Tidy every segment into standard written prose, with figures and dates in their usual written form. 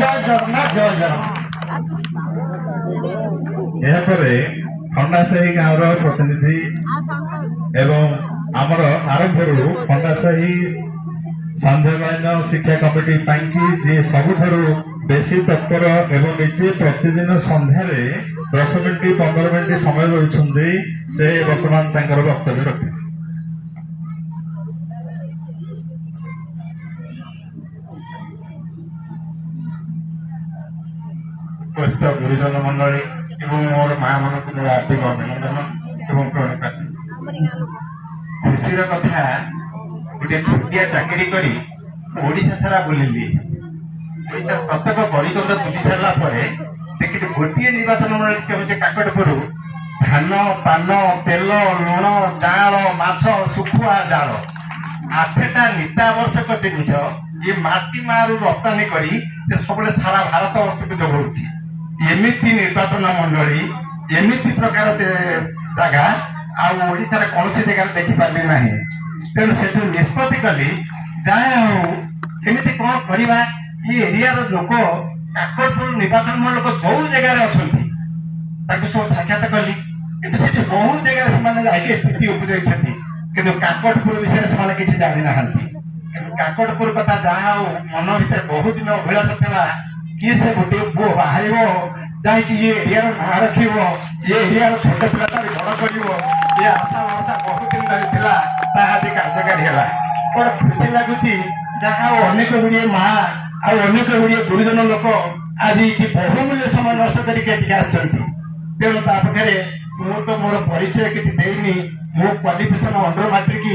जय जगन्नाथ जय जगन्नाथ। यापर खंडासाही गाँव प्रतिनिधि एवं आमर आरंभ खंडासाही सांध्यकालीन शिक्षा कमिटी जी सबुठ बेसी तत्पर एवं निजे प्रतिदिन संध्यार 10 मिनिट 15 मिनिट समय दौरान से बर्तमान वक्तव्य रखे। उपस्थित गुरुजन मंडली एवं मोर माँ मान मोर हार्दिक अभिनंदन एवं प्रणिपात। खुशी कथा गोटे छुटिया चाकरी कर ओडिशा सारा बुलिली प्रत्येक गणित बुली सारा देखिए गोटे निर्वाचन मंडल से काकटपुर धान पान तेल लुण जाल माछ सुखुआ जाल 8टा नित्यावश्यक जिनिस ये माटी मारू रप्तानी करी सब सारा भारत वर्ष जोगाऊँगी। एमती निर्वाचन मंडली एमती प्रकार जगह आशार कौन जगह देखिपारे ना तेणु से निष्पत्ति कली जमी कौन करवा ये एरिया लोक काकटपुर निर्वाचन मंडल जो जगार अच्छा सब साक्षात कली कि बहुत जगह स्थिति उपजाई कि काकटपुर विषय से किसी जानी ना काकटपुर कथा जहाँ मन भर बहुत दिन अभिलाष था किए से गोटे पुओ बाहर जहाँकि ये एरिया ना रख ये एरिया छोट पिला बड़ कर ये आशा भरसा बहुत दिन धरी आज कार्यकारी है बड़ खुशी लगुच जहाँ अनेक गुड़िए माँ अनेक गुड़िए गुरुजन लोक आज बहुमूल्य समय नष्ट करके तेणु पाखे तो मोर परिचय किसी देनी मो क्वालिफिकेशन अंडर मैट्रिक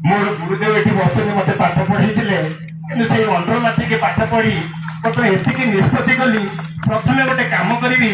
मोर गुरुदेव ये बस मत पाठ पढ़े कि से अंडर मैट्रिक पाठ पढ़ी बर्तमान एति निष्पत्ति कली प्रथम गोटे कम करी